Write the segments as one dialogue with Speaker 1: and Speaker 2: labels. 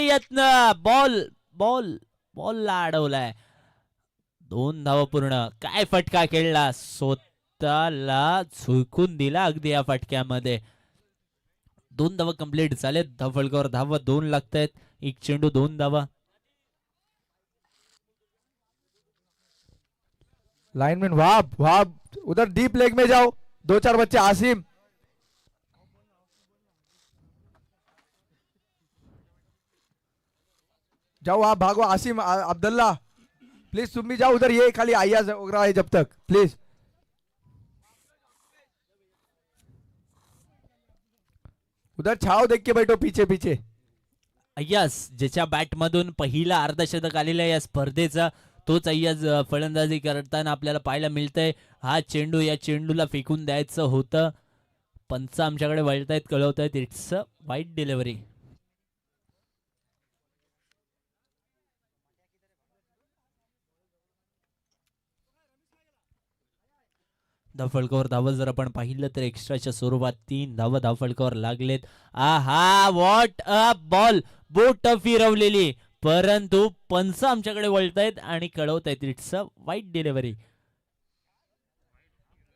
Speaker 1: प्रयत्न, ball ball बॉलला अडवलाय. 2 धावा पूर्ण. काय फटका खेळला, स्वतःला झुकून दिला अगदी या फटक्यामध्ये. 2 धावा कंप्लीट झाले. धावफलकावर धावा 2 लागतायत. एक चेंडू 2 धावा.
Speaker 2: लाइनमैन वाह उधर डीप लेग में जाओ. 2-4 बच्चे. आसिम जाओ, आप भागो. आसिम अब्दुल्ला प्लीज तुम भी जाओ उधर. ये खाली आयाज हो रहा है जब तक, प्लीज. उधर छाव देख के बैठो पीछे पीछे.
Speaker 1: अय्याज ज्याच्या बॅट मधून पहिला अर्धशतक आलेला या स्पर्धेचा, तोच अय्याज फलंदाजी करताना आपल्याला पाहायला मिळतंय. हा चेंडू या चेंडूला फेकून द्यायचं होतं. पंच आमच्याकडे वळतायत, कळवतायत इट्स अ वाईट डिलिव्हरी. धावफलकावर धावा जर आपण पाहिलं तर एक्स्ट्राच्या स्वरूपात 3 धावा धावफलकावर लागलेत. आहा, व्हॉट अ बॉल. बोट फिरवलेली, परंतु पंच आमच्याकडे वळतायत आणि कळवतायत इट्स अ वाईट डिलिव्हरी.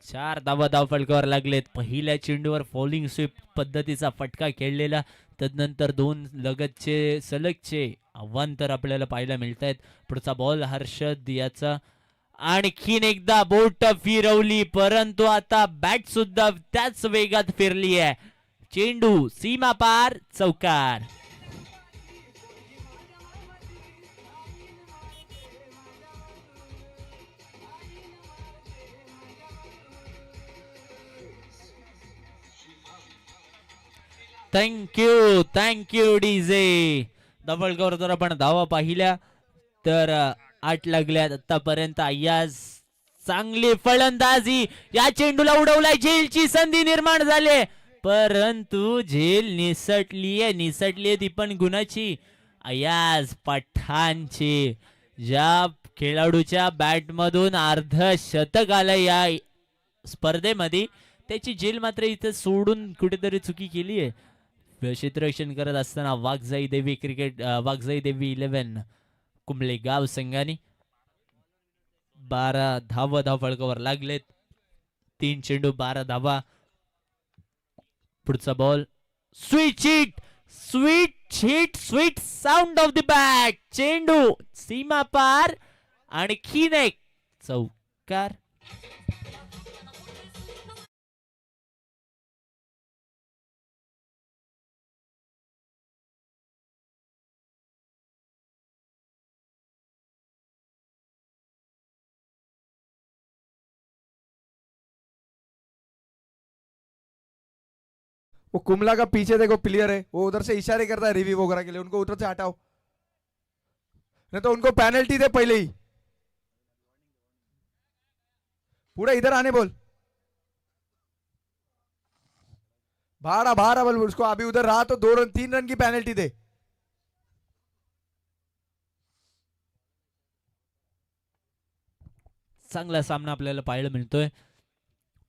Speaker 1: 4 धावा धावफलकावर लागलेत. पहिल्या चेंडूवर फॉलिंग स्वीप पद्धतीचा फटका खेळलेला, तदनंतर 2 लगतचे सलगचे अवांतर आपल्याला पाहायला मिळत आहेत. पुढचा बॉल हर्षद याचा. आणखीन एकदा बोट फिरवली, परंतु आता बॅट सुद्धा त्याच वेगात फिरली आहे. चेंडू सीमा पार, चौकार. Thank you DJ. धावफलकावर जर आपण धावा पाहिल्या तर 8 लागल्यात आतापर्यंत. अय्याज चांगली फलंदाजी, या चेंडूला उडवलाय. झेलची संधी निर्माण झाली, परंतु झेल निसटलीये ती पण गुणाची. अय्याज पठाणची, ज्या खेळाडूच्या बॅट मधून अर्धशतक आलं या स्पर्धेमध्ये, त्याची झेल मात्र इथे सोडून कुठेतरी चुकी केली आहे. क्षेत्ररक्षण करत असताना वाघजाई देवी 11 कुंबळे गाव संघाने 12 धावा धावफलकावर लागलेत. 3 चेंडू 12 धावा. पुढचा ball sweet sound of the bat. चेंडू सीमा पार, आणखीन एक चौकार.
Speaker 2: वो कुमला का पीछे देखो प्लेयर है, वो उधर से इशारे करता है रिव्यू वगैरह के लिए. उनको उधर से हटाओ, नहीं तो उनको पेनल्टी दे पहले ही. पूरा इधर आने बोल. बाहर बोल उसको. अभी उधर रहा तो 2 रन 3 रन की पेनल्टी दे.
Speaker 1: चांगला सामना आपल्याला पाहायला मिळतोय.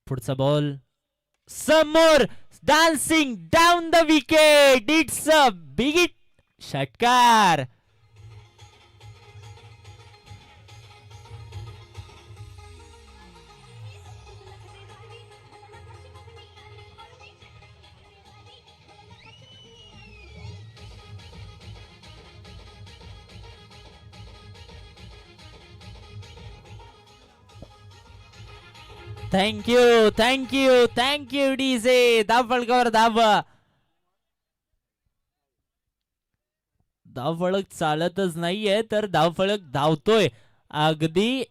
Speaker 1: पुढचा बॉल समोर, dancing down the wicket. It's a big hit, षटकार. Thank you DJ. धावफलकावर धावफलक चालतच नाहीये, तर धावफलक धावतोय अगदी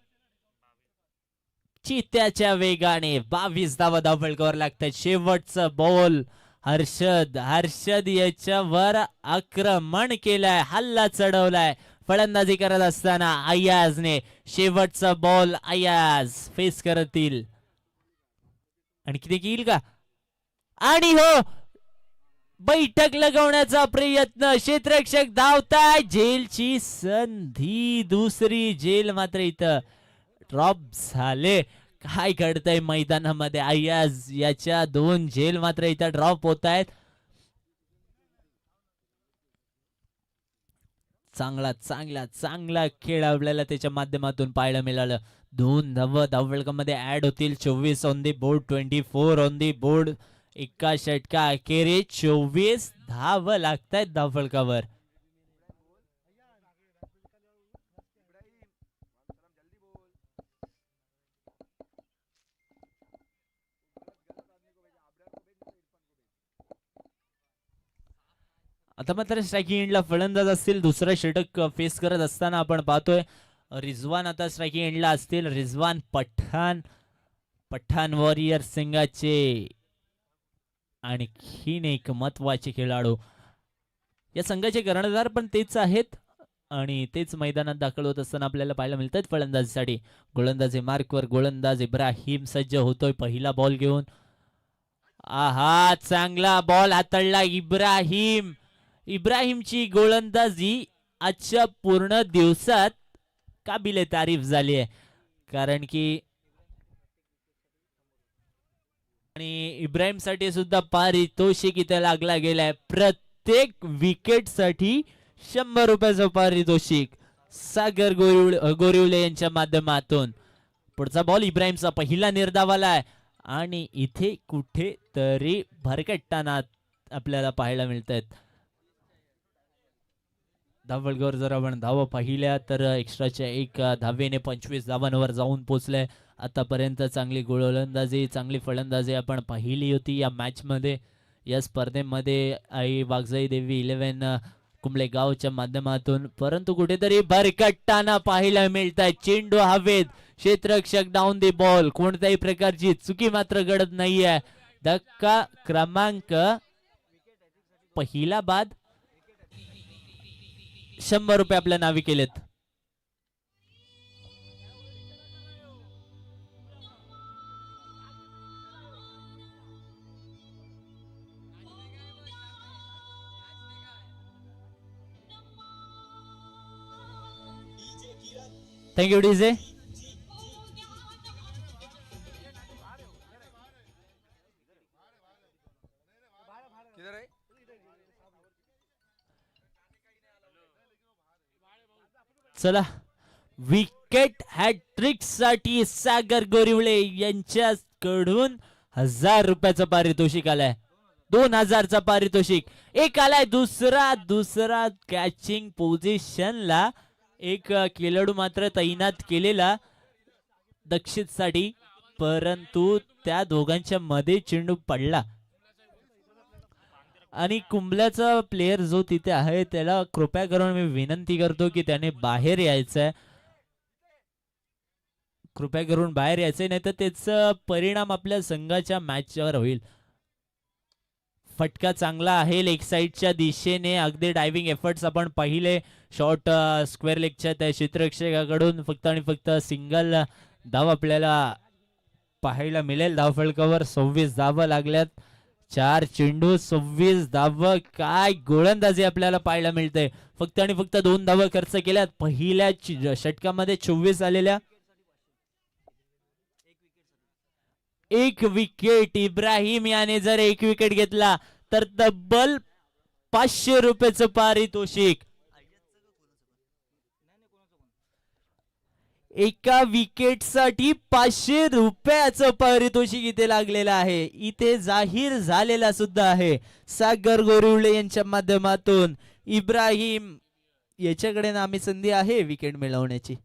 Speaker 1: चित्त्याच्या वेगाने. 22 धावा धावफलकावर लागतात. शेवटचा बॉल हर्षद याच्यावर आक्रमण केलाय, हल्ला चढवलाय. फलंदाजी करत असताना अय्याजने शेवटचा बॉल अय्याज फेस करतील. आणखी एक येईल का? आणि हो, बैठक लगवण्याचा प्रयत्न. क्षेत्ररक्षक धावताय. झेलची संधी, दुसरी झेल मात्र इथं ड्रॉप झाले. काय घडतंय मैदानामध्ये? अय्याज याच्या 2 झेल मात्र इथं ड्रॉप होत आहेत. चांगला चांगला चांगला खेळ आपल्याला त्याच्या माध्यमातून पाहायला मिळालं. 2 धावा धावफलकामध्ये ऍड होतील. 24 on the board, 24 on the board. एका षटका अखेरीस 24 धाव लागतायत धावफलकावर. आता मात्र स्ट्रायकिंग एंडला फलंदाज असतील. दुसरं षटक फेस करत असताना आपण पाहतोय रिझवान आता स्ट्रायकिंग एंडला असतील. रिझवान पठाण, पठाण वॉरियर संघाचे आणखीन एक महत्वाचे खेळाडू. या संघाचे कर्णधार पण तेच आहेत आणि तेच मैदानात दाखल होत असताना आपल्याला पाहायला मिळतात फलंदाजीसाठी. गोलंदाजी मार्कवर गोलंदाज इब्राहिम सज्ज होतोय पहिला बॉल घेऊन. आहा, चांगला बॉल हाताळला इब्राहिम. इब्राहिमची गोलंदाजी आजच्या पूर्ण दिवसात काबिले तारीफ झाली आहे. कारण की आणि इब्राहिम साठी सुद्धा पारितोषिक इथे लागला गेलाय. प्रत्येक विकेट साठी 100 रुपयाचं पारितोषिक सागर गोरिवले यांच्या माध्यमातून. पुढचा बॉल इब्राहिमचा पहिला निर्धाव आलाय आणि इथे कुठेतरी भरकटताना आपल्याला पाहायला मिळतात. धावफलकावर जर आपण धावा पाहिल्या तर एक्स्ट्राच्या 1 धावेने 25 धावांवर जाऊन पोहोचले. आतापर्यंत चांगली गोलंदाजी, चांगली फलंदाजी आपण पाहिली होती या मॅच मध्ये, या स्पर्धेमध्ये. आई वाघजाई देवी 11 कुंबळेगावच्या माध्यमातून. परंतु कुठेतरी भरकटताना पाहायला मिळत आहे. चेंडू हवेत, क्षेत्ररक्षक डाऊन दी बॉल. कोणत्याही प्रकारची चुकी मात्र घडत नाहीये. धक्का क्रमांक पहिला बाद. 100 रुपये आपल्या नावी केलेत. Thank you DJ. चला, विकेट हॅट्रिक साठी सागर गोरिवळे यांच्याकडून 1000 रुपयाचं पारितोषिक आलंय. 2000चा पारितोषिक. एक आलाय दुसरा कॅचिंग पोझिशनला एक खेळाडू मात्र तैनात केलेला दक्षित साठी, परंतु त्या दोघांच्या मध्ये चेंडू पडला आणि कुंबल्याचा प्लेयर जो तिथे आहे त्याला कृपया करून मी विनंती करतो की त्याने बाहेर यायचंय. कृपया करून बाहेर यायचंय, नाही तर त्याचा परिणाम आपल्या संघाच्या मॅचवर होईल. फटका चांगला आहे लेग साइडच्या दिशेने. अगदी डायव्हिंग एफर्ट्स आपण पाहिले. शॉर्ट स्क्वेअर लेगच्या त्या क्षेत्ररक्षकाकडून फक्त आणि फक्त सिंगल धाव आपल्याला पाहायला मिळेल. धावफलकावर 26 धावा लागल्यात. 4 चेंडू 26 धाव. काय गोलंदाजी आपल्याला पाहायला मिळते. फक्त आणि फक्त 2 धावा खर्च केल्यात. पहिल्या षटकामध्ये 24 आलेल्या. 1 विकेट. इब्राहिम याने जर 1 विकेट घेतला तर तब्बल 500 रुपयाचं पारितोषिक. एका विकेट साठी 500 रुपयाचं पारितोषिक इथे लागलेलं आहे. इथे जाहीर झालेला सुद्धा आहे सागर गोरिवळे यांच्या माध्यमातून. इब्राहिम याच्याकडे नामी संधी आहे विकेट मिळवण्याची.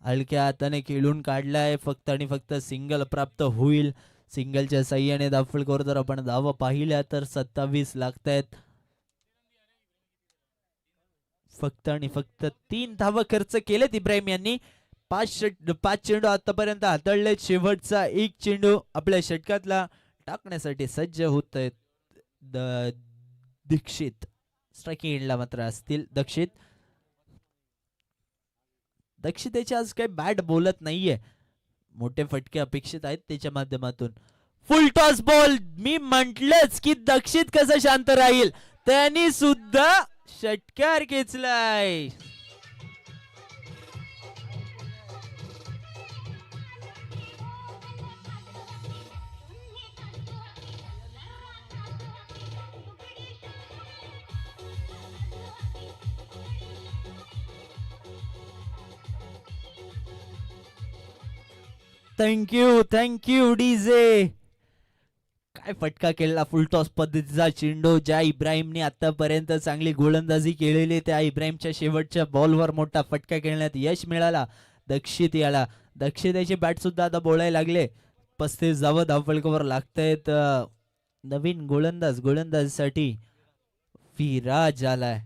Speaker 1: हलक्या हाताने खेळून काढलाय. फक्त आणि फक्त सिंगल प्राप्त होईल. सिंगलच्या साह्याने धावफलकावर जर आपण धावा पाहिल्या तर 27 लागतायत. फक्त आणि फक्त 3 धावा खर्च केलेत इब्राहिम यांनी. 5 चेंडू आतापर्यंत हाताळले. शेवटचा 1 चेंडू आपल्या षटकातला टाकण्यासाठी सज्ज होत आहेत दीक्षित. स्ट्रायकिंग एंडला मात्र असतील दक्षित. दक्षित आज काही बॅट बोलत नाहीये. मोठे फटके अपेक्षित आहेत त्याच्या माध्यमातून. फुल टॉस बॉल. मी म्हंटलच की दक्षित कसं शांत राहील. त्यांनी सुद्धा षटकार खेचलाय. Thank you DJ. काय फटका केला फुलटॉस पद्धतीचा चेंडू. ज्या इब्राहिमने आतापर्यंत चांगली गोलंदाजी केलेली त्या इब्राहिमच्या शेवटच्या बॉलवर मोठा फटका खेळण्यात यश मिळाला दक्षित याला. दक्षितेचे बॅट सुद्धा आता बोलायला लागले. 35 धावा धावफलकावर लागतायत. नवीन गोलंदाजीसाठी विराज आलाय.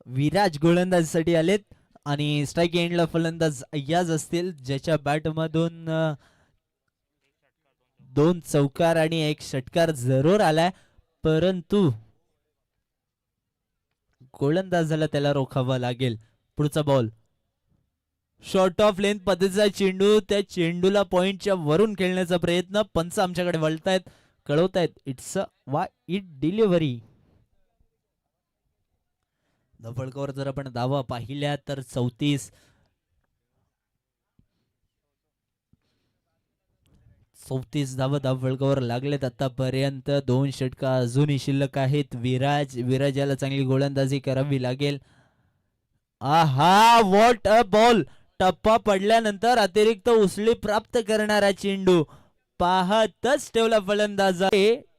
Speaker 1: विराज गोलंदाजीसाठी आलेत आणि स्ट्राईक एंडला फलंदाज अय्याज असतील ज्याच्या बॅटमधून 2 चौकार आणि 1 षटकार जरूर आलाय, परंतु गोलंदाजाला त्याला रोखावं लागेल. पुढचा बॉल शॉर्ट ऑफ लेंथ पद्धतीचा चेंडू. त्या चेंडूला पॉइंटच्या वरून खेळण्याचा प्रयत्न. पंच आमच्याकडे वळतायत, कळवतायत इट्स अ वाईड डिलिव्हरी. धावफलकावर जर आपण धावा पाहिल्या तर 34 धावा धावफलकावर लागलेत आतापर्यंत. 2 षटका अजूनही शिल्लक आहेत. विराज याला चांगली गोलंदाजी करावी लागेल. आहा व्हॉट अ बॉल. टप्पा पडल्यानंतर अतिरिक्त उसळी प्राप्त करणारा चेंडू पाहतच ठेवला फलंदाज.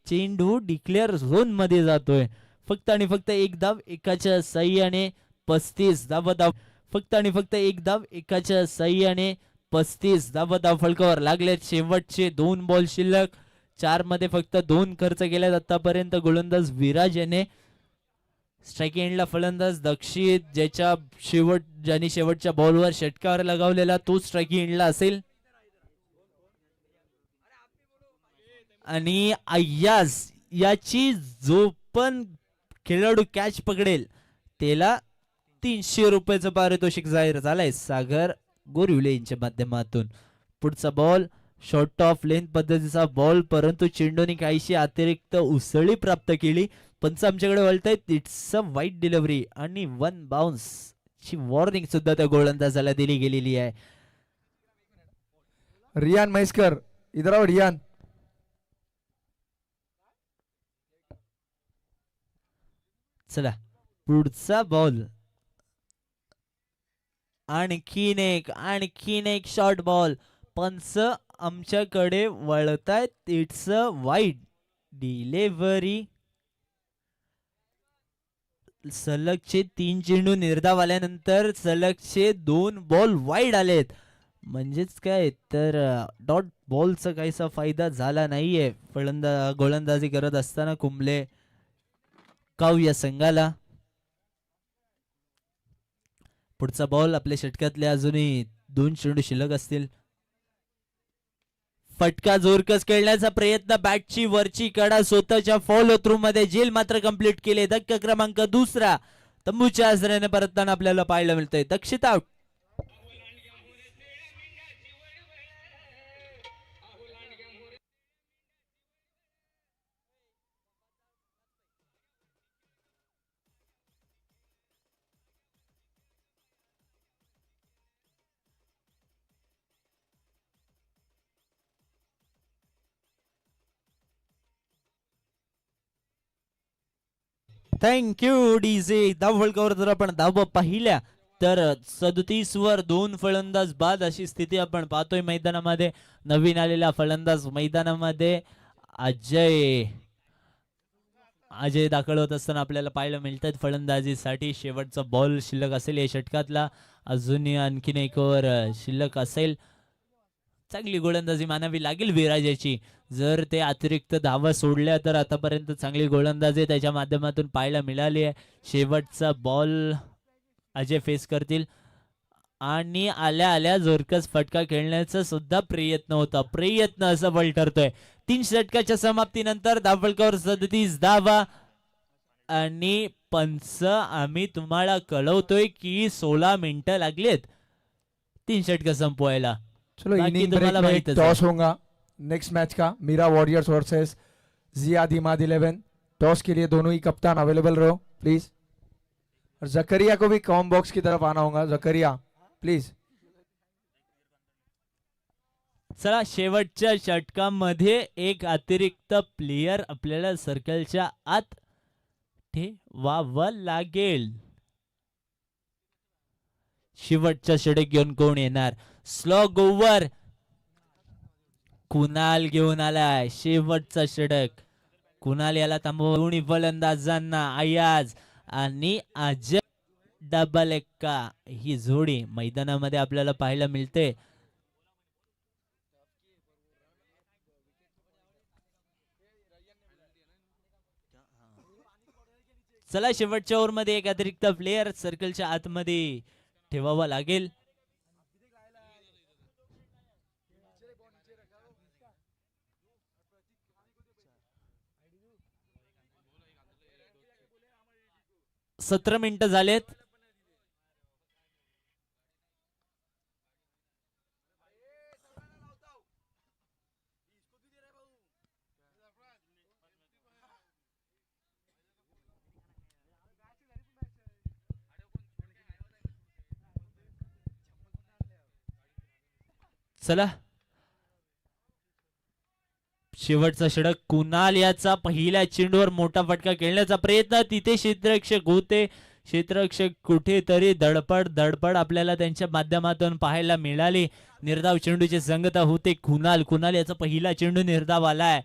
Speaker 1: चेंडू डिक्लेअर झोन मध्ये जातोय. फक्त आणि फक्त एक धाव एकाच्या सहाय्याने 35 धावा फक्त आणि फक्त एक धाव एकाच्या सहाय्याने 35 धावा धावफलकावर लागलेत. शेवटचे 2 बॉल शिल्लक. 4 मध्ये फक्त 2 खर्च केल्यात आतापर्यंत गोलंदाज विराज याने. स्ट्राईक एंडला फलंदाज दक्षित ज्याने शेवटच्या बॉलवर षटकार लगावलेला तो स्ट्राईक एंडला असेल. आणि अय्याज याची जो पण खेळाडू कॅच पकडेल त्याला 300 रुपयाचं पारितोषिक जाहीर झालंय सागर गोरिवले यांच्या माध्यमातून. पुढचा बॉल शॉर्ट ऑफ लेंथ पद्धतीचा बॉल, परंतु चेंडूने काहीशी अतिरिक्त उसळी प्राप्त केली. पंच आमच्याकडे वळतायत इट्स अ वाईड डिलिव्हरी आणि 1 बाउन्स ची वॉर्निंग सुद्धा त्या गोलंदाजाला दिली गेलेली आहे.
Speaker 2: रियान म्हैसकर इधर आओ रियान.
Speaker 1: चला पुढचा बॉल. आणखीन एक शॉर्ट बॉल. पंच आमच्याकडे वळतायत इट्स अ वाईड डिलिव्हरी. सलगचे 3 चेंडू निर्धाव आल्यानंतर सलगचे 2 बॉल वाईड आलेत. म्हणजेच काय तर डॉट बॉलचा काहीसा फायदा झाला नाहीये गोलंदाजी करत असताना कुंबले काव या संघाला. पुढचा बॉल आपल्या षटकातले अजूनही 2 चेंडू शिल्लक असतील. फटका जोरकस खेळण्याचा प्रयत्न. बॅटची वरची कडा स्वतःच्या फॉलो थ्रू मध्ये जेल मात्र कंप्लीट केले. धक्का क्रमांक 2 तंबूच्या आसऱ्याने परतताना आपल्याला पाहायला मिळतंय. दक्षित आउट. Thank you DJ. धावफलकावर जर आपण धावा पाहिल्या तर 37 वर 2 फलंदाज बाद अशी स्थिती आपण पाहतोय मैदानामध्ये. नवीन आलेला फलंदाज मैदानामध्ये अजय दाखल होत असताना आपल्याला पाहायला मिळतात फलंदाजीसाठी. शेवटचा बॉल शिल्लक असेल या षटकातला. अजून आणखीन एक ओव्हर शिल्लक असेल. चांगली गोलंदाजी मानावी लागेल विराजाची. जर ते अतिरिक्त धावा सोडल्या तर आतापर्यंत चांगली गोलंदाजी त्याच्या माध्यमातून पाहायला मिळाली आहे. शेवटचा बॉल अजय फेस करतील आणि आल्या जोरकस फटका खेळण्याचा सुद्धा प्रयत्न असं बॉल ठरतोय. 3 षटकाच्या समाप्तीनंतर धावफलकावर 37 धावा आणि पंच आम्ही तुम्हाला कळवतोय की 16 मिनिटं लागलेत 3 षटक संपवायला.
Speaker 2: चलो
Speaker 1: बाकी
Speaker 2: इनिंग
Speaker 1: तुम्हाला
Speaker 2: ब्रेक में
Speaker 1: माहितच
Speaker 2: टॉस होगा नेक्स्ट मैच का. Meera warriors versus Ziyad Imad 11. Toss के लिए दोनों ही कप्तान अवेलेबल रहो प्लीज. और जकरिया को भी कॉम बॉक्स की तरफ आना होगा. जकरिया प्लीज.
Speaker 1: चला शेवटच्या षटकामध्ये एक अतिरिक्त प्लेयर आपल्याला सर्कलच्या आत ठेवावं लागेल. शेवटचा षटक घेऊन कोण येणार? स्लॉग ओव्हर कुणाल घेऊन आलाय. शेवटचा षटक कुणाल याला थांबवून दोन्ही फलंदाजांना अयाज आणि अजय डबल एक्का ही जोडी मैदानामध्ये आपल्याला पाहायला मिळते. चला शेवटच्या ओव्हरमध्ये एक अतिरिक्त प्लेयर सर्कलच्या आतमध्ये ठेवावा लागेल. सतरा मिनिटं झालेत. चला शेवटचा षटक कुणाल याचा पहिल्या चेंडूवर मोठा फटका खेळण्याचा प्रयत्न. तिथे क्षेत्ररक्षक होते. क्षेत्ररक्षक कुठेतरी धडपड आपल्याला त्यांच्या माध्यमातून पाहायला मिळाली. निर्धाव चेंडूची संगता होते. कुणाल याचा पहिला चेंडू निर्धाव आलाय.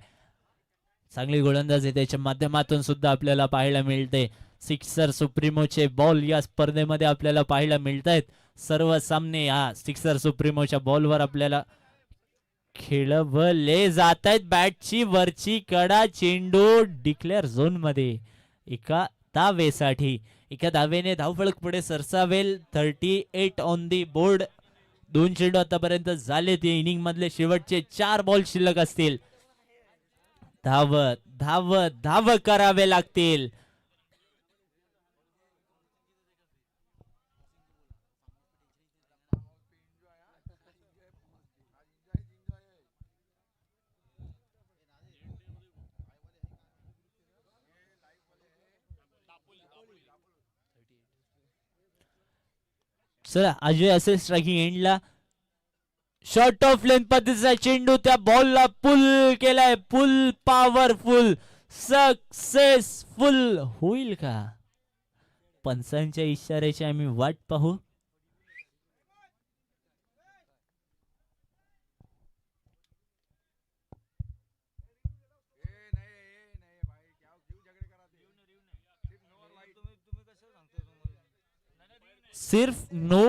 Speaker 1: चांगली गोलंदाजी त्याच्या माध्यमातून सुद्धा आपल्याला पाहायला मिळते. सिक्सर सुप्रीमोचे बॉल या स्पर्धेमध्ये आपल्याला पाहायला मिळत आहेत. सर्व सामने हा सिक्सर सुप्रीमोच्या बॉलवर आपल्याला खेळवले जात आहेत. बॅटची वरची कडा चेंडू डिक्लेअर झोन मध्ये एका धावेने धावफलक पुढे सरसावेल. 38 ऑन दी बोर्ड. 2 चेंडू आतापर्यंत झाले. ते इनिंग मधले शेवटचे 4 बॉल शिल्लक असतील. धाव करावे लागतील. चला अजय असेल स्ट्रायकिंग एंडला. शॉर्ट ऑफ लेंथ पद्धतीचा चेंडू त्या बॉलला पुल केलाय. पुल पॉवरफुल सक्सेसफुल होईल का? पंचांच्या इशाऱ्याची आम्ही वाट पाहू. सिर्फ नो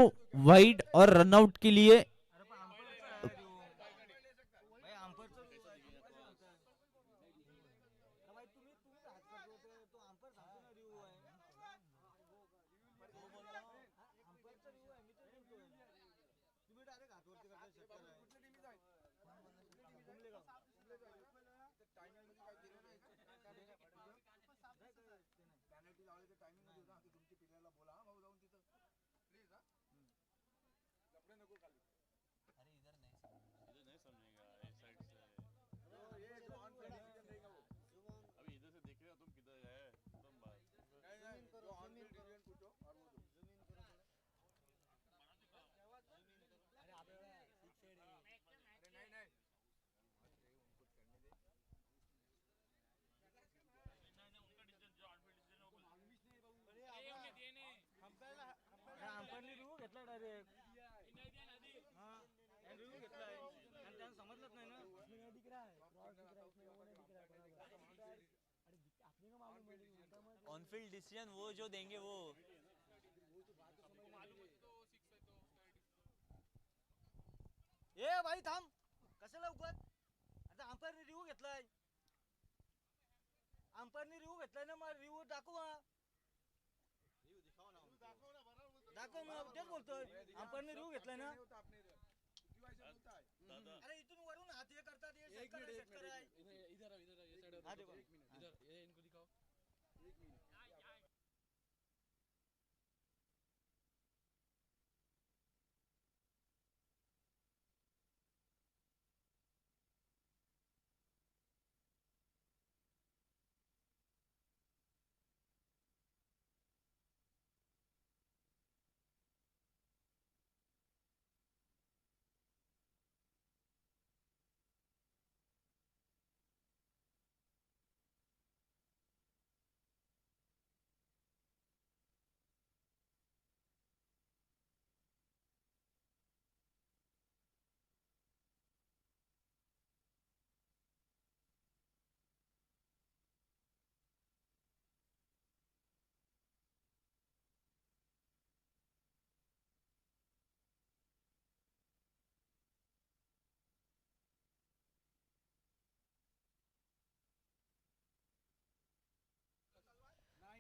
Speaker 1: वाइड और रनआउट के लिए ऑन फील्ड डिसीजन वो जो देंगे वो.
Speaker 3: ए भाई थांब कशाला उगत. आता अंपायरने रिव्ह्यू घेतलाय. अंपायरने रिव्ह्यू घेतलाय ना. मग रिव्ह्यू दाखवा. दाखव ना. तेच बोलतोय. अंपायरने रिव्ह्यू घेतलाय ना. अरे इथून वरून हात हे करतात. हे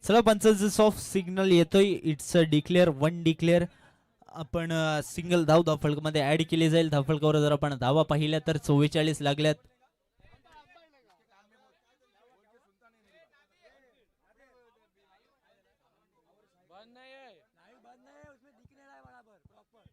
Speaker 1: चला पंचांचं सॉफ्ट सिग्नल येतोय. It's a declare, one declare. आपण सिंगल धाव धावफलकामध्ये ऍड केली जाईल. धावफलकावर जर आपण धावा पाहिल्या तर 44 लागल्यात.
Speaker 3: नहीं बंद नहीं है उसमें दिख नहीं रहा है बराबर प्रॉपर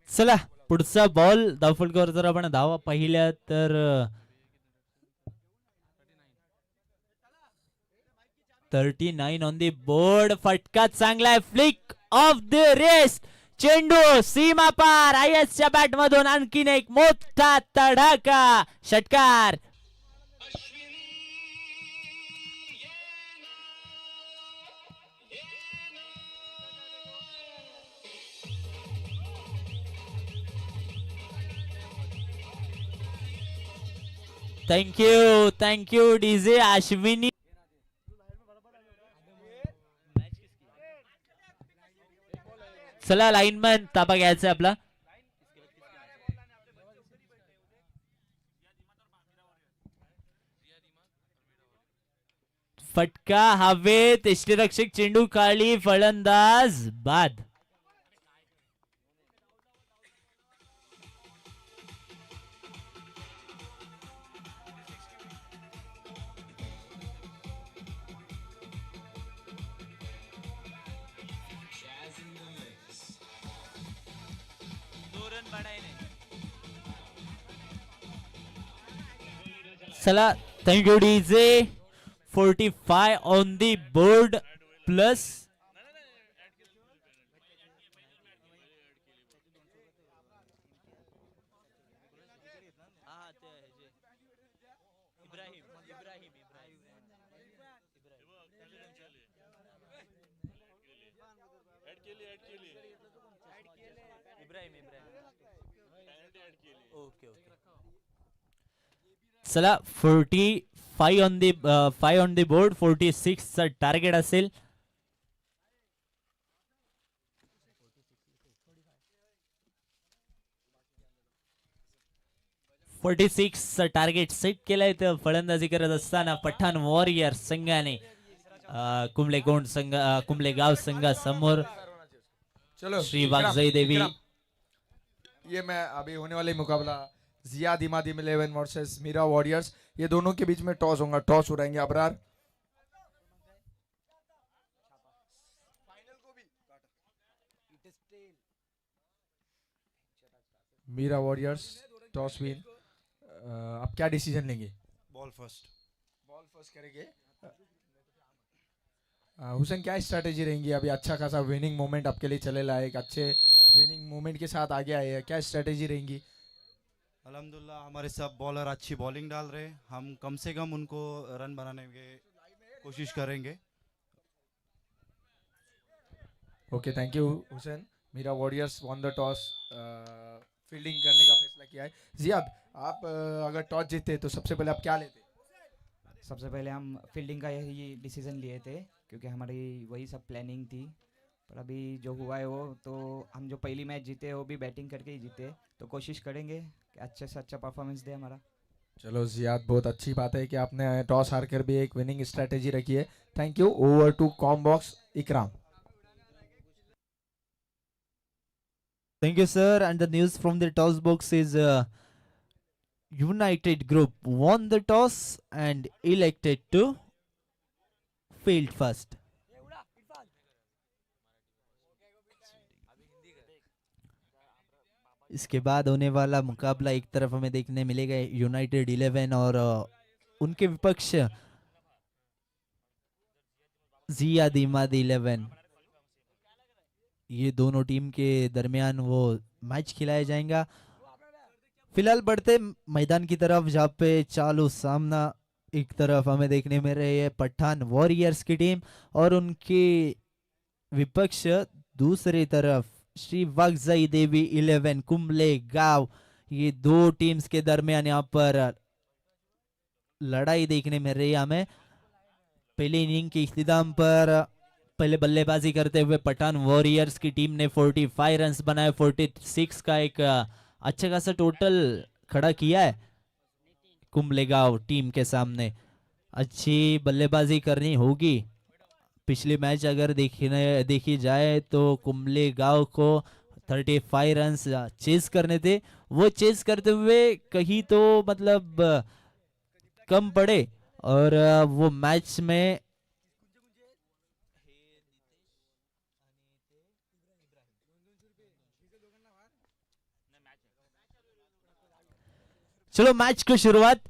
Speaker 1: चला पुढचा बॉल धावफलकावर जर आपण धावा पाहिल्या तर 39 ऑन दी बोर्ड. फटका चांगला आहे. Flick of the rest. चेंडू सीमा पार. आयसच्या बॅट मधून आणखीन एक मोठा तडाखा. षटकार. Thank you DJ Ashwini. चला लाईनमॅन ताबा घ्यायचा आपला. फटका हवेत. यष्टीरक्षक चेंडू खाली. फलंदाज बाद. चला thank you DJ. 45 on the board plus. चला 45 on the 5 on the board. 46 चा टार्गेट असेल. टार्गेट सेट केलाय. तर फलंदाजी करत असताना पठाण वॉरियर संघाने कुंबलेगोंड संघ कुंबलेगाव संघासमोर
Speaker 2: चलो
Speaker 1: श्री वागजई देवी.
Speaker 2: विक्रम, ये मैं अभी होने वाले मुकाबला जियाद इमादिम 11 वर्सेस मीरा वॉरियर्स, ये दोनों के बीच में टॉस होगा. टॉस उड़ाएंगे Abrar. Meera warriors toss win. अब क्या डिसीजन लेंगे?
Speaker 4: Ball first.
Speaker 2: बॉल फर्स्ट करेंगे. हुसैन क्या स्ट्रैटेजी रहेंगी? अभी अच्छा खासा विनिंग मोमेंट आपके लिए चलेला है, एक अच्छे विनिंग मोमेंट के साथ आगे आए हैं, क्या स्ट्रैटेजी रहेंगी?
Speaker 4: अल्हम्दुलिल्लाह हमारे सब बॉलर अच्छी बॉलिंग डाल रहे हैं. हम कम से कम उनको रन बनाने की कोशिश करेंगे.
Speaker 2: Okay thank you Hussain. Meera Warriors won the toss, fielding करने का फैसला किया है. जियाद, आप अगर टॉस जीतते तो सबसे पहले आप क्या लेते?
Speaker 5: सबसे पहले हम फील्डिंग का यही डिसीजन लिए थे क्योंकि हमारी वही सब प्लानिंग थी. पर अभी जो हुआ है वो तो हम जो पहली मैच जीते वो भी बैटिंग करके ही जीते. तो कोशिश करेंगे कि अच्छे से अच्छा परफॉर्मेंस दे हमारा.
Speaker 2: चलो जियाद, बहुत अच्छी बात है कि आपने टॉस हार कर भी एक विनिंग स्ट्रैटेजी रखी है. Thank you. Over to comm box Ikram.
Speaker 1: Thank you, sir. And the news from the toss box is United Group won the toss and elected to field first. इसके बाद होने वाला मुकाबला एक तरफ हमें देखने मिलेगा यूनाइटेड 11 और उनके विपक्ष जियाद इमाद 11. ये दोनों टीम के दरमियान वो मैच खिलाया जाएगा. फिलहाल बढ़ते मैदान की तरफ जहाँ पे चालू सामना एक तरफ हमें देखने मिल रही है पठान वॉरियर्स की टीम और उनकी विपक्ष दूसरी तरफ श्री वागजाई देवी 11 कुंबले गांव, ये दो टीम्स के दरमियान यहाँ पर लड़ाई देखने में रही हमें। पहले इनिंग के इख्तिताम पर पहले बल्लेबाजी करते हुए पठान वॉरियर्स की टीम ने 45 रन्स बनाए, 46 का एक अच्छा खासा टोटल खड़ा किया है कुंबलेगांव टीम के सामने। अच्छी बल्लेबाजी करनी होगी। पिछले मैच अगर देखी जाए तो कुंबलेगांव को 35 रन्स चेस करने थे, वो चेस करते हुए कहीं तो मतलब कम पड़े और वो मैच में चलो मैच की शुरुआत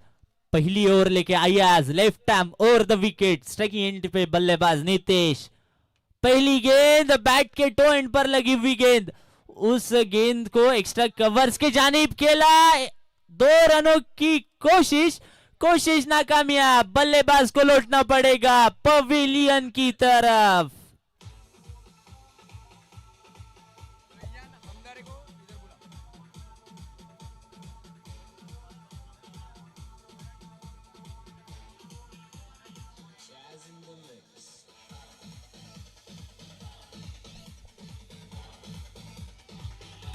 Speaker 1: पहली ओवर लेके Ayaz left arm over the wicket, striking end पे बल्लेबाज नितेश। पहली गेंद बैट के टो एंड पर लगी हुई गेंद, उस गेंद को एक्स्ट्रा कवर्स के जानिब खेला, 2 रनों की कोशिश नाकामयाब। बल्लेबाज को लौटना पड़ेगा पवेलियन की तरफ।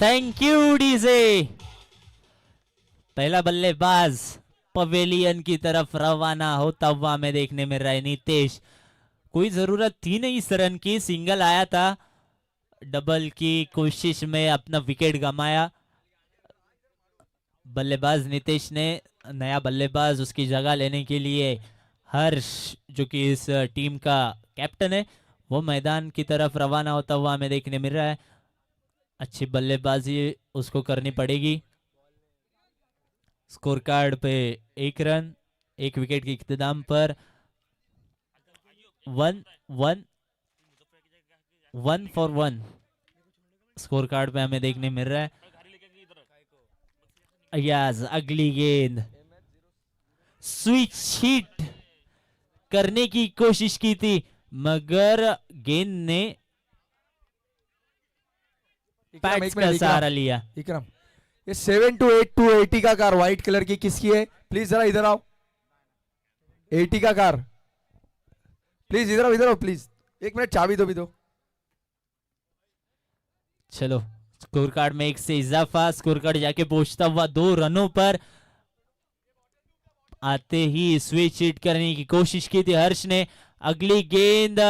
Speaker 1: Thank you DJ. पहला बल्लेबाज पवेलियन की तरफ रवाना होता हुआ हमें देखने में रहा है नितेश। कोई जरूरत थी नहीं इस रन की, सिंगल आया था, डबल की कोशिश में अपना विकेट गंवाया। बल्लेबाज नितेश ने नया बल्लेबाज उसकी जगह लेने के लिए हर्ष जो कि इस टीम का कैप्टन है वो मैदान की तरफ रवाना होता हुआ हमें देखने मिल रहा है। अच्छी बल्लेबाजी उसको करनी पड़ेगी। स्कोर कार्ड पे 1 रन, 1 विकेट के इख्तिताम पर 1 फॉर 1 स्कोर कार्ड पे हमें देखने मिल रहा है। अयाज अगली गेंद स्विच हिट करने की कोशिश की थी मगर गेंद ने पैड्स का सहारा लिया।
Speaker 2: इकराम, ये 728 टू 80 का कार व्हाइट कलर की किसकी है? प्लीज जरा इधर आओ। 80 का कार, प्लीज इधर आओ प्लीज। 1 मिनट चाबी दो भी दो।
Speaker 1: चलो स्कोर कार्ड में 1 से इजाफा, स्कोर कार्ड जाके पहुंचता हुआ 2 रनों पर। आते ही स्विच हिट करने की कोशिश की थी हर्ष ने। अगली गेंद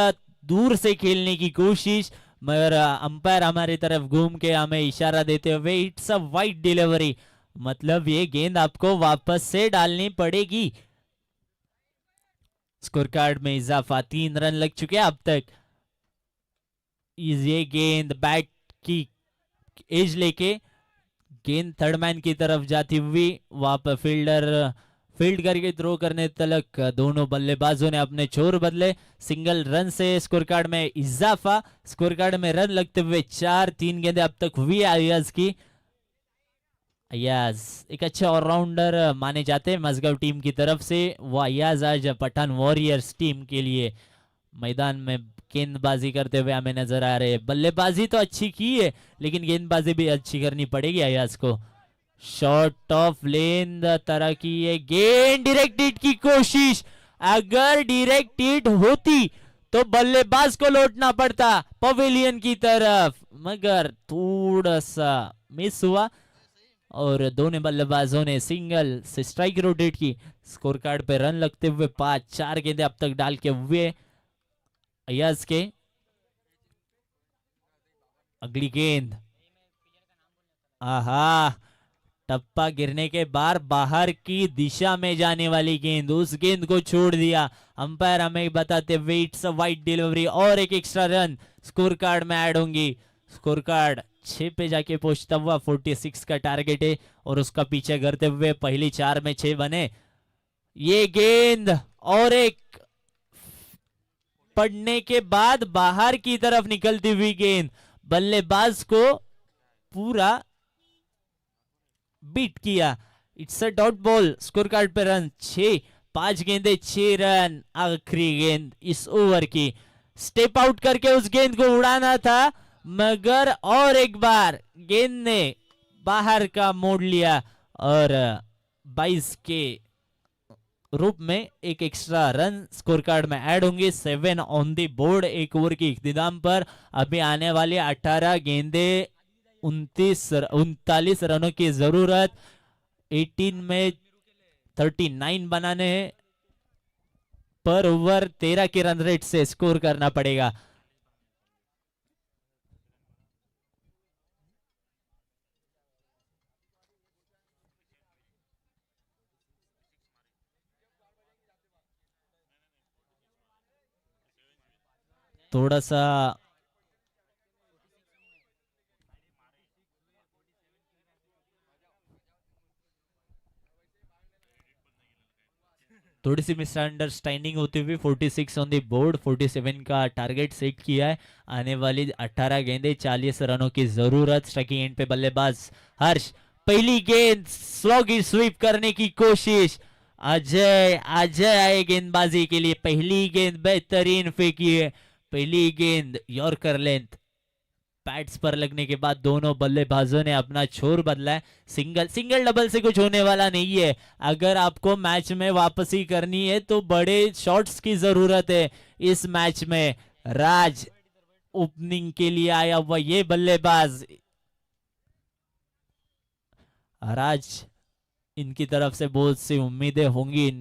Speaker 1: दूर से खेलने की कोशिश मगर अंपायर हमारी तरफ घूम के हमें इशारा देते हुए इट्स अ वाइड डिलीवरी, मतलब ये गेंद आपको वापस से डालनी पड़ेगी। स्कोर कार्ड में इजाफा, 3 रन लग चुके हैं अब तक। ये गेंद बैट की एज लेके गेंद थर्ड मैन की तरफ जाती हुई वहां पर फील्ड करके थ्रो करने तलक दोनों बल्लेबाजों ने अपने छोर बदले। सिंगल रन से स्कोर कार्ड में इजाफा, स्कोर कार्ड में रन लगते हुए 4, 3 गेंदें अब तक हुई अयाज की। अयाज एक अच्छे ऑलराउंडर माने जाते हैं मजगांव टीम की तरफ से। वो अयाज आज पठान वॉरियर्स टीम के लिए मैदान में गेंदबाजी करते हुए हमें नजर आ रहे हैं। बल्लेबाजी तो अच्छी की है लेकिन गेंदबाजी भी अच्छी करनी पड़ेगी अयाज को। शॉर्ट ऑफ लेन तरह की ये गेंद, डायरेक्ट हिट की कोशिश, अगर डायरेक्ट हिट होती तो बल्लेबाज को लौटना पड़ता पवेलियन की तरफ मगर थोड़ा सा मिस हुआ और दोनों बल्लेबाजों ने सिंगल से स्ट्राइक रोटेट की। स्कोर कार्ड पे रन लगते हुए 5, 4 गेंदें अब तक डाल के हुए अयाज के। अगली गेंद, आहा, टप्पा गिरने के बाद बाहर की दिशा में जाने वाली गेंद, उस गेंद को छोड़ दिया। अंपायर हमें बताते हुए इट्स अ वाइड डिलीवरी और एक एक्स्ट्रा रन स्कोर कार्ड में ऐड होंगी। स्कोर कार्ड 6 पे जाके पहुंचता हुआ 46 का टारगेट है और उसका पीछे करते हुए पहली 4 में 6 बने। ये गेंद और एक पड़ने के बाद बाहर की तरफ निकलती हुई गेंद बल्लेबाज को पूरा बीट किया। It's a dot ball, score card पे रन 6, 5 गेंदे 6 रन। आखिरी गेंद इस ओवर की स्टेप आउट करके उस गेंद को उड़ाना था, मगर और एक बार गेंद ने बाहर का मोड़ लिया और 22 के रूप में एक एक्स्ट्रा रन स्कोर कार्ड में ऐड होंगे। 7 ऑन दी बोर्ड एक ओवर की इख्तिताम पर। अभी आने वाले 18 गेंदे 39 रनों की जरूरत। 18 में 39 बनाने हैं। पर ओवर 13 के रन रेट से स्कोर करना पड़ेगा। थोड़ा सा थोड़ी सी मिसअंडरस्टैंडिंग होती हुई 46 ऑन द बोर्ड, 47 का टारगेट सेट किया है। आने वाली 18 गेंदे 40 रनों की जरूरत। स्ट्राइकिंग एंड पे बल्लेबाज हर्ष, पहली गेंद स्लो की स्वीप करने की कोशिश। अजय आए गेंदबाजी के लिए। पहली गेंद बेहतरीन फेंकी है। पहली गेंद यॉर्कर लेंथ पैड्स पर लगने के बाद दोनों बल्लेबाजों ने अपना छोर बदला है। सिंगल डबल से कुछ होने वाला नहीं है। अगर आपको मैच में वापसी करनी है तो बड़े शॉट्स की जरूरत है। इस मैच में राज ओपनिंग के लिए आया हुआ ये बल्लेबाज, राज इनकी तरफ से बहुत सी उम्मीदें होंगी।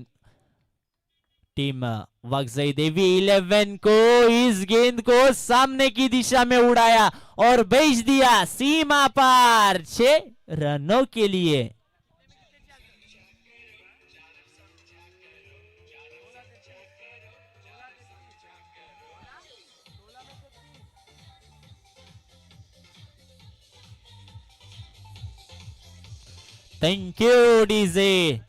Speaker 1: टीम वागजई देवी 11 को इस गेंद को सामने की दिशा में उड़ाया और भेज दिया सीमा पार 6 रनों के लिए। Thank you DJ.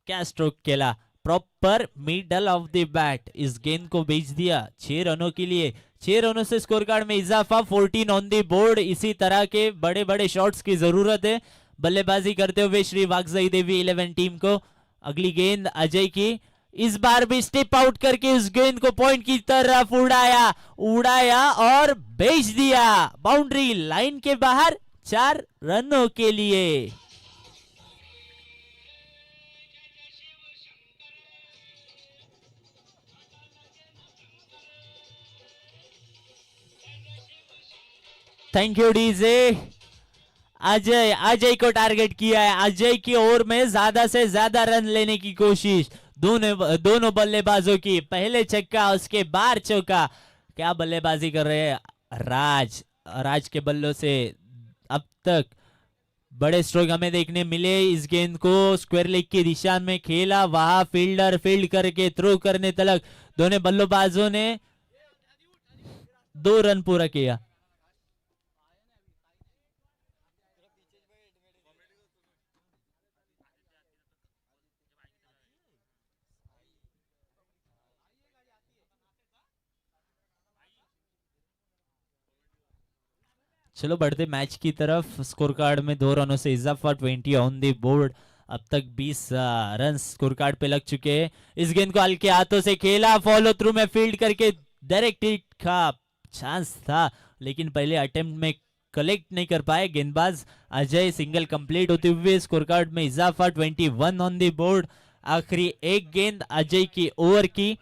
Speaker 1: क्या स्ट्रोक केला, proper middle of the bat इस गेंद को भेज दिया 6 रनों के लिए। 6 रनों से स्कोर कार्ड में इजाफा। 14 ऑन द बोर्ड। इसी तरह के बड़े बड़े शॉट्स की जरूरत है बल्लेबाजी करते हुए श्री वागजई देवी 11 टीम को। अगली गेंद अजय की। इस बार भी स्टेप आउट करके उस गेंद को पॉइंट की तरफ उड़ाया और भेज दिया बाउंड्री लाइन के बाहर 4 रनों के लिए। Thank you DJ. अजय को टारगेट किया है। अजय की ओवर में ज्यादा से ज्यादा रन लेने की कोशिश दोनों बल्लेबाजों की। पहले छक्का उसके बाद चौका। क्या बल्लेबाजी कर रहे हैं राज के बल्लों से अब तक बड़े स्ट्रोक हमें देखने मिले। इस गेंद को स्क्वायर लेग की दिशा में खेला, वहां फील्डर फील्ड करके थ्रो करने तक दोनों बल्लेबाजों ने 2 रन पूरा किया। चलो बढ़ते मैच की तरफ। स्कोर कार्ड में 2 रनों से इजाफा। 20 ऑन दी बोर्ड। अब तक 20 रन स्कोर कार्ड पे लग चुके हैं। इस गेंद को हल्के हाथों से खेला, फॉलो थ्रू में फील्ड करके डायरेक्ट हिट का चांस था, लेकिन पहले अटेम्प्ट में कलेक्ट नहीं कर पाए गेंदबाज अजय। सिंगल कंप्लीट होते हुए स्कोर कार्ड में इजाफा। 21 ऑन दी बोर्ड। आखिरी एक गेंद अजय की ओवर की।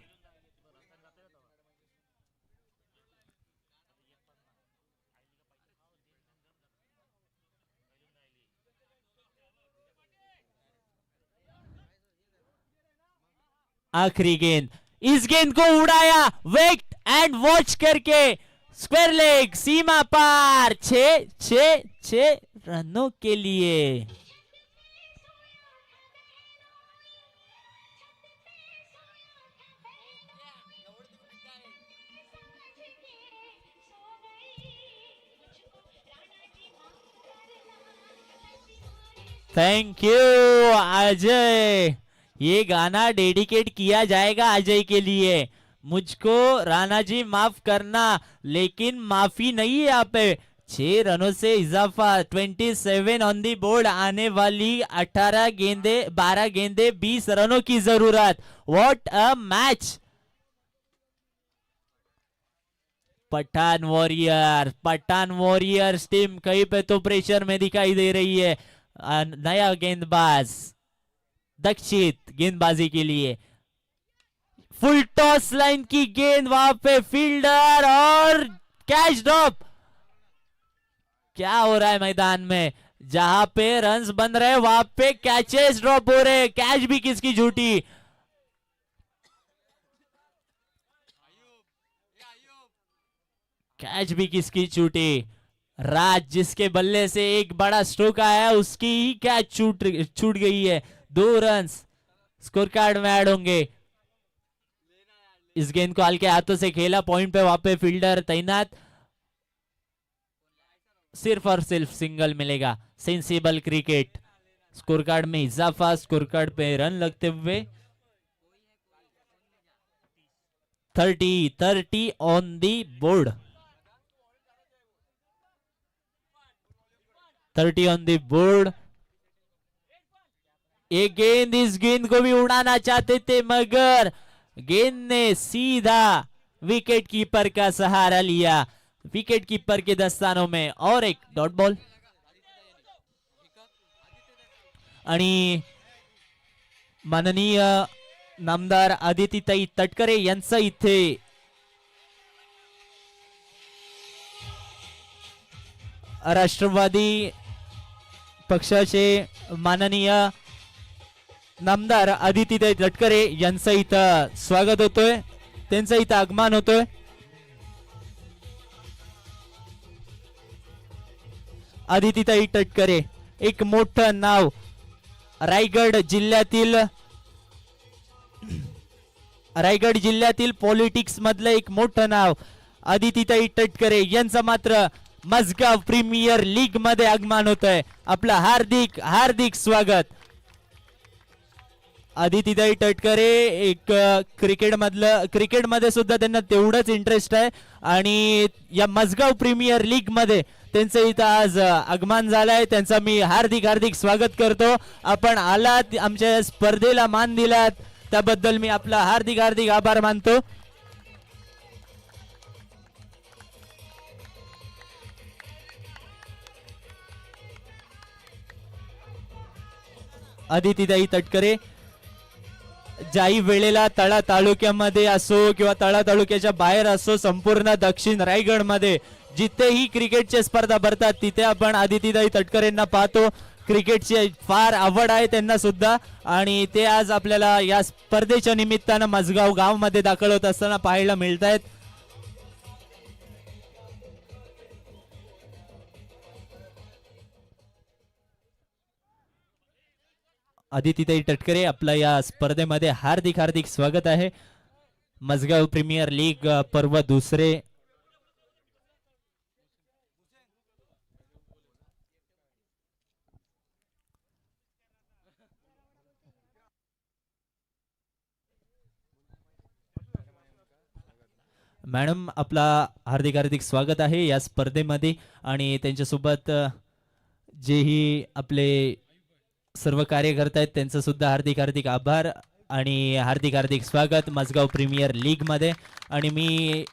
Speaker 1: आखिरी गेंद। इस गेंद को उड़ाया वेट एंड वॉच करके स्क्वायर लेग सीमा पार 6 रनों के लिए। Thank you Ajay. ये गाना डेडिकेट किया जाएगा अजय के लिए। मुझको राणा जी माफ करना, लेकिन माफी नहीं है यहाँ पे। 6 रनों से इजाफा। 27 ऑन दी बोर्ड। आने वाली 12 गेंदे 20 रनों की जरूरत। What a match. Pathan Warriors team कहीं पे तो प्रेशर में दिखाई दे रही है। नया गेंदबाज दक्षित गेंदबाजी के लिए, फुल टॉस लाइन की गेंद, वहां पे फील्डर और कैच ड्रॉप। क्या हो रहा है मैदान में? जहां पे रन्स बन रहे वहां पे कैचेस ड्रॉप हो रहे, कैच भी किसकी झूठी। कैच भी किसकी छूटी। राज जिसके बल्ले से एक बड़ा स्ट्रोक आया उसकी ही कैच छूट गई है। 2 रन स्कोर कार्ड में ऐड होंगे। इस गेंद को हल्के हाथों से खेला, पॉइंट पे वहां पे फील्डर तैनात, सिर्फ और सिर्फ सिंगल मिलेगा। सेंसिबल क्रिकेट, स्कोर कार्ड में इजाफा, स्कोर कार्ड पे रन लगते हुए 30 on the board, 30 on the board. एक गेंद, इस गेंद को भी उड़ाना चाहते थे मगर गेंद ने सीधा विकेट कीपर का सहारा लिया। विकेट कीपर के दस्तानों में और एक डॉट बॉल। आणि माननीय नामदार आदितीताई तटकरे यांचं इथे राष्ट्रवादी पक्षाचे माननीय नामदार आदितीताई तटकरे यांचं इथं स्वागत होतोय, त्यांचं इथं आगमन होतोय। आदितीताई तटकरे एक मोठं नाव रायगड जिल्ह्यातील पॉलिटिक्स मधलं एक मोठं नाव आदितीताई तटकरे यांचं मात्र मजगाव प्रीमियर लीग मध्ये आगमन होतंय। आपलं हार्दिक हार्दिक स्वागत। आदितीताई तटकरे एक क्रिकेटमध्ये सुद्धा त्यांना तेवढंच इंटरेस्ट आहे आणि या मजगाव प्रीमियर लीग मध्ये त्यांचं इथं आज आगमन झालंय। त्यांचं मी हार्दिक हार्दिक स्वागत करतो। आपण आलात, आमच्या स्पर्धेला मान दिलात, त्याबद्दल मी आपला हार्दिक हार्दिक आभार मानतो। आदितीताई तटकरे ज्याही वेळेला तळा तालुक्यामध्ये असो किंवा तळा तालुक्याच्या बाहेर असो, संपूर्ण दक्षिण रायगड मध्ये जिथेही क्रिकेटच्या स्पर्धा भरतात तिथे आपण आदितीताई तटकरेंना पाहतो। क्रिकेटची फार आवड आहे त्यांना सुद्धा आणि ते आज आपल्याला या स्पर्धेच्या निमित्तानं मजगाव गाव मध्ये दाखल होत असताना पाहायला मिळत आहेत। आदितीताई तटकरे आपल्या या स्पर्धेमध्ये हार्दिक हार्दिक स्वागत आहे। मजगाव प्रीमियर लीग पर्व दुसरे। मॅडम आपला हार्दिक हार्दिक स्वागत आहे या स्पर्धेमध्ये आणि त्यांच्यासोबत जेही आपले सर्व कार्यकर्ते आहेत त्यांचं सुद्धा हार्दिक हार्दिक आभार आणि हार्दिक हार्दिक स्वागत मजगाव प्रीमियर लीग मध्ये। आणि मी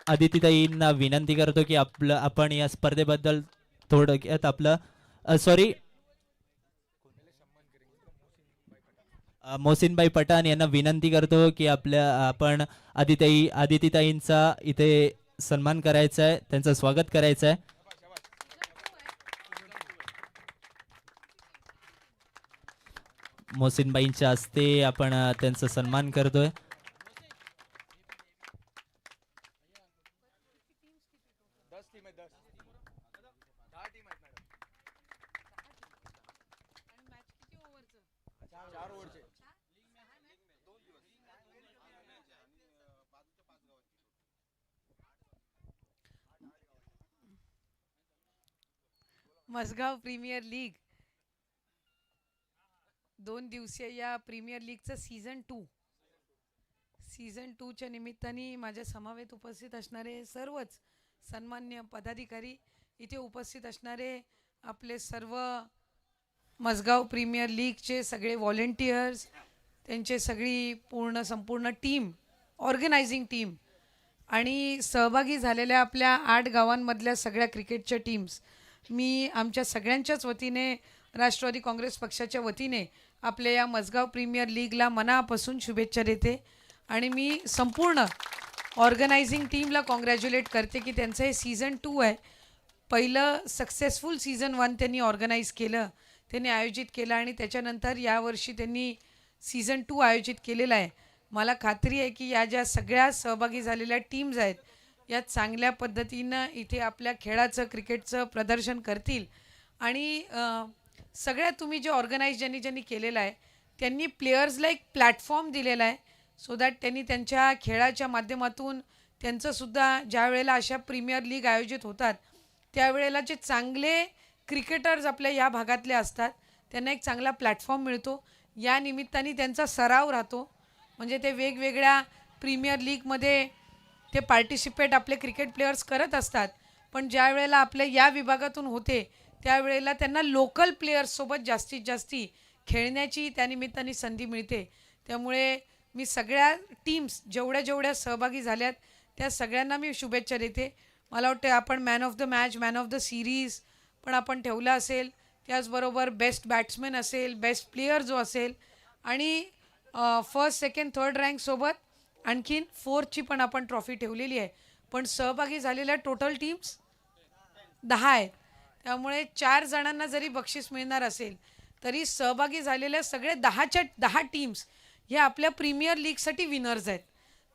Speaker 1: आदितीताईंना विनंती करतो की आपण या स्पर्धेबद्दल थोडक्यात मोहसिनबाई पठाण यांना विनंती करतो की आपण आदितीताईंचा इथे सन्मान करायचा आहे, त्यांचं स्वागत करायचं आहे। मोहसिनबाईंच्या हस्ते आपण त्यांचा सन्मान करतोय।
Speaker 6: मसगाव प्रीमियर लीग 2 दिवसीय या प्रीमियर लीगचं सीझन 2 च्या निमित्ताने माझ्या समवेत उपस्थित असणारे सर्वच सन्मान्य पदाधिकारी, इथे उपस्थित असणारे आपले सर्व मसगाव प्रीमियर लीगचे सगळे व्हॉलेंटियर्स, त्यांचे सगळी संपूर्ण टीम, ऑर्गनायझिंग टीम, आणि सहभागी झालेल्या आपल्या 8 गावांमधल्या सगळ्या क्रिकेटच्या टीम्स, मी आमच्या सगळ्यांच्याच वतीने, राष्ट्रवादी काँग्रेस पक्षाच्या वतीने आपल्या या मजगाव प्रीमियर लीगला मनापासून शुभेच्छा देते. आणि मी संपूर्ण ऑर्गनायझिंग टीमला कॉंग्रॅच्युलेट करते की त्यांचं हे सीझन 2 आहे. पहिलं सक्सेसफुल सीझन 1 त्यांनी ऑर्गनाईज केलं, त्यांनी आयोजित केलं आणि त्याच्यानंतर यावर्षी त्यांनी सीझन 2 आयोजित केलेला आहे. मला खात्री आहे की या ज्या सगळ्या सहभागी झालेल्या टीम्स आहेत या चांगल्या पद्धतीनं इथे आपल्या खेळाचं, क्रिकेटचं प्रदर्शन करतील. आणि सगळ्या तुम्ही जे ऑर्गनाईज ज्यांनी केलेलं आहे त्यांनी प्लेयर्सला एक प्लॅटफॉर्म दिलेला आहे, सो दॅट त्यांनी त्यांच्या खेळाच्या माध्यमातून त्यांचंसुद्धा ज्या वेळेला अशा प्रीमियर लीग आयोजित होतात त्यावेळेला जे चांगले क्रिकेटर्स आपल्या या भागातले असतात त्यांना एक चांगला प्लॅटफॉर्म मिळतो. या निमित्ताने त्यांचा सराव राहतो, म्हणजे ते वेगवेगळ्या प्रीमियर लीगमध्ये ते पार्टिसिपेट आपले क्रिकेट प्लेयर्स करत असतात. पण ज्या वेळेला आपल्या या विभागातून होते त्यावेळेला त्यांना लोकल प्लेयर्ससोबत जास्तीत जास्ती खेळण्याची त्यानिमित्ताने संधी मिळते. त्यामुळे मी सगळ्या टीम्स जेवढ्या सहभागी झाल्यात त्या सगळ्यांना मी शुभेच्छा देते. मला वाटतं आपण man of the match, man of the series पण आपण ठेवला असेल, त्याचबरोबर बेस्ट बॅट्समॅन असेल, बेस्ट प्लेयर जो असेल आणि फर्स्ट, सेकंड, थर्ड रँकसोबत आणखीन 4ची पण आपण ट्रॉफी ठेवलेली आहे. पण सहभागी झालेल्या टोटल टीम्स 10 आहेत. त्यामुळे 4 जणांना जरी बक्षीस मिळणार असेल तरी सहभागी झालेल्या सगळे 10 टीम्स ह्या आपल्या प्रीमियर लीगसाठी विनर्स आहेत.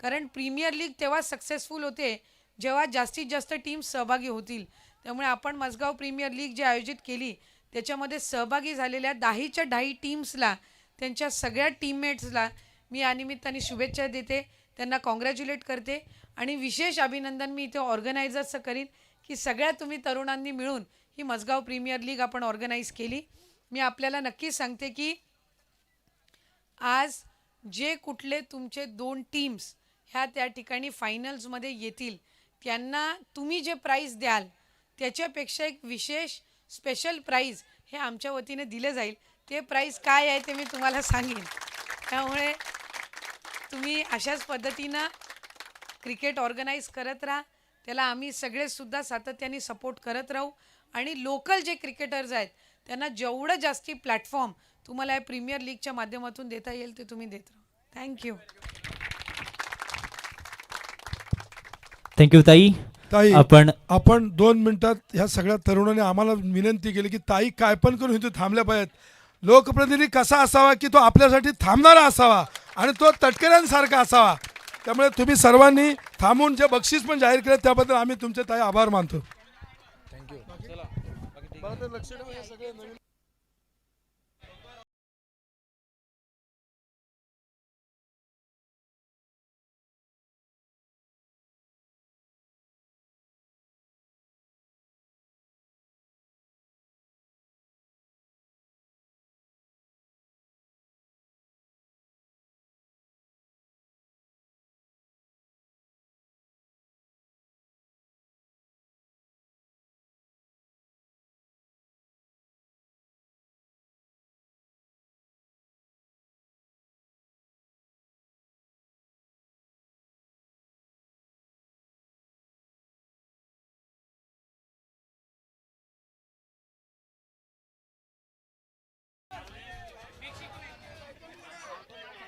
Speaker 6: कारण प्रीमियर लीग तेव्हा सक्सेसफुल होते जेव्हा जास्तीत जास्त टीम्स सहभागी होतील. त्यामुळे आपण मजगाव प्रीमियर लीग जी आयोजित केली त्याच्यामध्ये सहभागी झालेल्या 10च्या 10 टीम्सला, त्यांच्या सगळ्या टीममेट्सला मी या निमित्ताने शुभेच्छा देते, त्यांना कॉंग्रॅच्युलेट करते. आणि विशेष अभिनंदन मी इथे ऑर्गनायझर्सचं करीन की सगळ्या तुम्ही तरुणांनी मिळून ही मजगाव प्रीमियर लीग आपण ऑर्गनाईज केली. मी आपल्याला नक्की सांगते की आज जे कुठले तुमचे 2 टीम्स ह्या त्या ठिकाणी फायनल्समध्ये येतील त्यांना तुम्ही जे प्राईज द्याल त्याच्यापेक्षा एक विशेष स्पेशल प्राईज हे आमच्या वतीने दिले जाईल. ते प्राईज काय आहे ते मी तुम्हाला सांगेन. त्यामुळे तुम्ही अशाच पद्धतीनं क्रिकेट ऑर्गनाईज करत राहा, त्याला आम्ही सगळेसुद्धा सातत्याने सपोर्ट करत राहू. आणि लोकल जे क्रिकेटर्स आहेत त्यांना जेवढं जास्ती प्लॅटफॉर्म तुम्हाला या प्रीमियर लीगच्या माध्यमातून देता येईल ते तुम्ही देत राहा. थँक्यू.
Speaker 1: थँक्यू ताई.
Speaker 7: ताई,
Speaker 1: आपण
Speaker 7: आपण 2 मिनिटात ह्या सगळ्या तरुणांनी आम्हाला विनंती केली की ताई काय पण करून इथे थांबल्या पाहिजेत. लोकप्रतिनिधी कसा असावा की तो आपल्यासाठी थांबणारा असावा आणि तो तटकऱ्यांसारखा असावा. त्यामुळे तुम्ही सर्वांनी थांबून जे बक्षीस पण जाहीर केलं त्याबद्दल आम्ही तुमचे ताई आभार मानतो.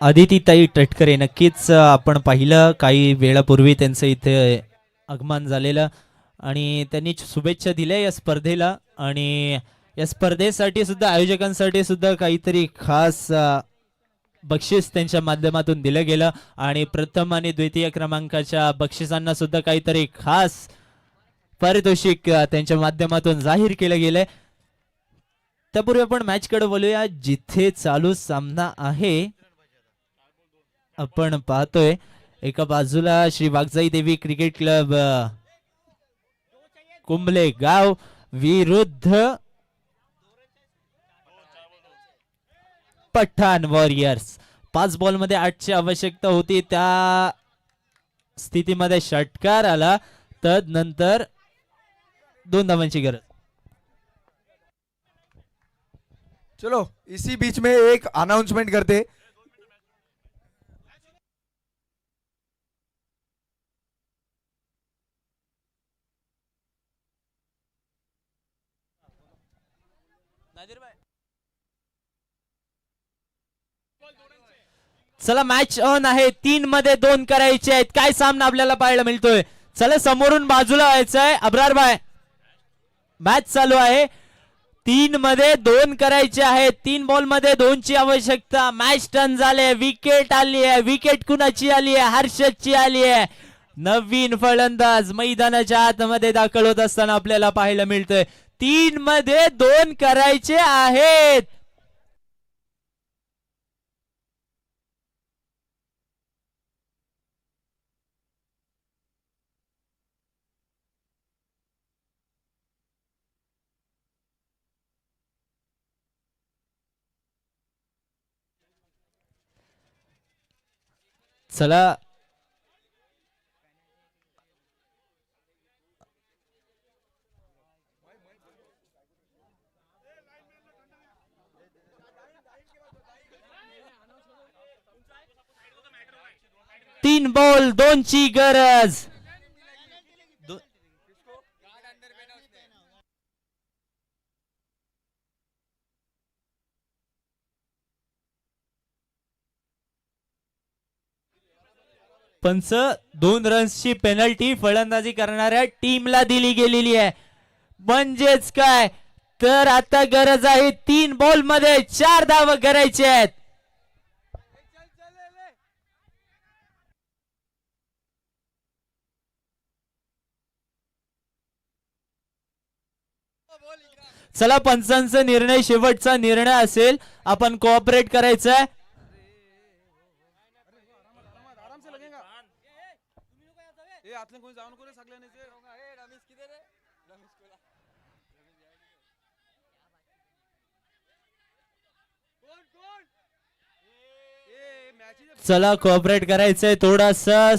Speaker 1: अदिती ताई तटकरे, नक्कीच आपण पाहिलं काही वेळापूर्वी त्यांचं इथे आगमन झालेलं आणि त्यांनी शुभेच्छा दिल्या या स्पर्धेला. आणि या स्पर्धेसाठी सुद्धा, आयोजकांसाठी सुद्धा काहीतरी खास बक्षीस त्यांच्या माध्यमातून दिलं गेलं आणि प्रथम आणि द्वितीय क्रमांकाच्या बक्षिसांना सुद्धा काहीतरी खास पारितोषिक त्यांच्या माध्यमातून जाहीर केलं गेलंय. त्यापूर्वी आपण मॅचकडे बोलूया जिथे चालू सामना आहे. आपण पाहतोय एका बाजूला श्री वाघजाई देवी क्रिकेट क्लब कुंभले गाव विरुद्ध पठाण वॉरियर्स. 5 बॉलमध्ये 8ची आवश्यकता होती, त्या स्थितीमध्ये षटकार आला, तदनंतर 2 धावांची गरज.
Speaker 2: चलो इसी बीच में एक अनाउंसमेंट करते.
Speaker 1: चला मॅच ऑन आहे. 3 मध्ये 2 करायचे आहेत. काय सामना आपल्याला पाहायला मिळतोय. चला समोरून बाजूला व्हायचंय. अब्रार भाई मॅच चालू आहे. 3 मध्ये 2 करायचे आहेत. 3 बॉल मध्ये 2 ची आवश्यकता. मॅच टर्न झाले. विकेट आली आहे. विकेट कुणाची आली आहे. हर्षदची आली आहे. नवीन फलंदाज मैदानाच्या आतमध्ये दाखल होत असताना आपल्याला पाहायला मिळतोय. 3 मध्ये 2 करायचे आहेत. चला तीन बॉल 2 ची गरज. पंच 2 रन्सची पेनल्टी फलंदाजी करणाऱ्या टीमला दिली गेलेली आहे. म्हणजेच काय तर आता गरज आहे 3 बॉल मध्ये 4 धावा करायचे आहेत. चला पंचांचा निर्णय शेवटचा निर्णय असेल. आपण कोऑपरेट करायचं आहे.
Speaker 3: आराम से लगेगा ए आतले कोणी जाऊन कोणी सगळ्यांनी ए रमेश किधर है रमेश कोला कोण ए मॅच
Speaker 1: चला कोऑपरेट करायचंय थोडासा.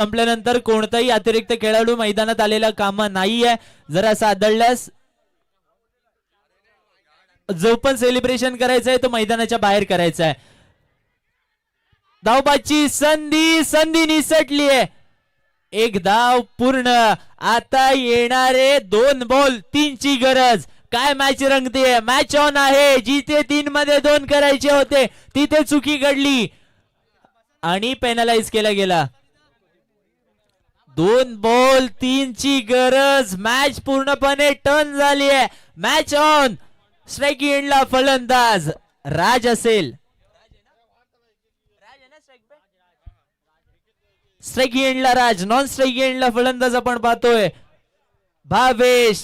Speaker 1: संपल्यानंतर कोणताही अतिरिक्त खेळाडू मैदानात आलेला कामा नाहीये. जर असं आढळल्यास जो पण सेलिब्रेशन करायचंय तो मैदानाच्या बाहेर करायचा आहे. धावबाची संधी निसटली आहे. एक धाव पूर्ण. आता येणारे 2 बॉल 3 ची गरज. काय मॅच रंगते. मॅच ऑन आहे. जिथे 3 मध्ये 2 करायचे होते तिथे चुकी घडली आणि पेनलाइज केला गेला. 2 बॉल 3 ची गरज. मॅच पूर्णपणे टर्न झाली आहे. Match on. स्ट्राईक एंडला फलंदाज राज असेल. स्ट्राईक एंडला राज, नॉन स्ट्राईक एंडला फलंदाज आपण पाहतोय भावेश.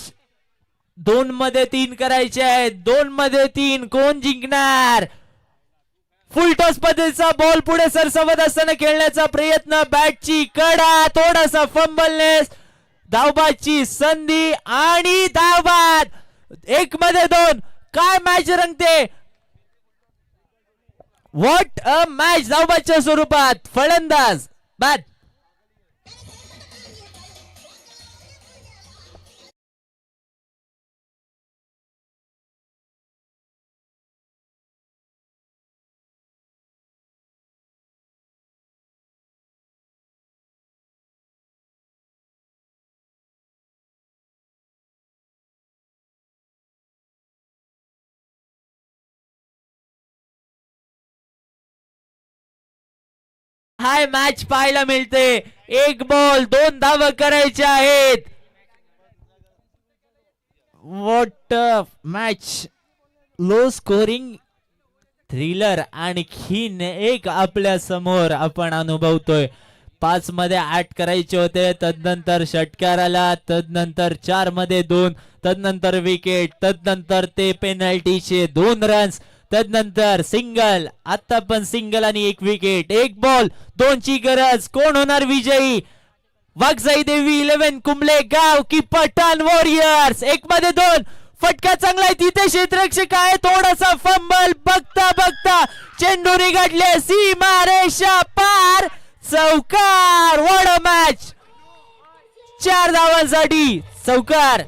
Speaker 1: 2 मध्ये 3 करायचे आहेत. 2 मध्ये 3 कोण जिंकणार. फुल टॉस पद्धतीचा बॉल पुढे सरसवत असताना खेळण्याचा प्रयत्न. बॅटची कडा, थोडासा फंबलनेस. धावबाची संधी आणि धावबाद. 1 मध्ये 2. काय मॅच रंगते. What a match. धावबादच्या स्वरूपात फलंदाज बाद. हाय मॅच पाहायला मिळते. 1 बॉल 2 धावा करायच्या आहेत. What match. Low scoring thriller आणखीन एक आपल्या समोर आपण अनुभवतोय. 5 मध्ये 8 करायचे होते. तदनंतर षटकार आला. तदनंतर 4 मध्ये 2. तदनंतर विकेट. तदनंतर ते पेनल्टीचे 2 रन्स. तदनंतर सिंगल. आता पण सिंगल आणि 1 विकेट. 1 बॉल 2 ची गरज. कोण होणार विजयी. वाघजाई देवी 11 कुंबले गाव की पठाण वॉरियर्स. 1 मध्ये 2. फटका चांगला आहे. तिथे क्षेत्ररक्षक आहे. थोडासा फंबल. बघता बघता चेंडू निघाले सीमा रेषा पार. चौकार. What a match. 4 धावांसाठी चौकार.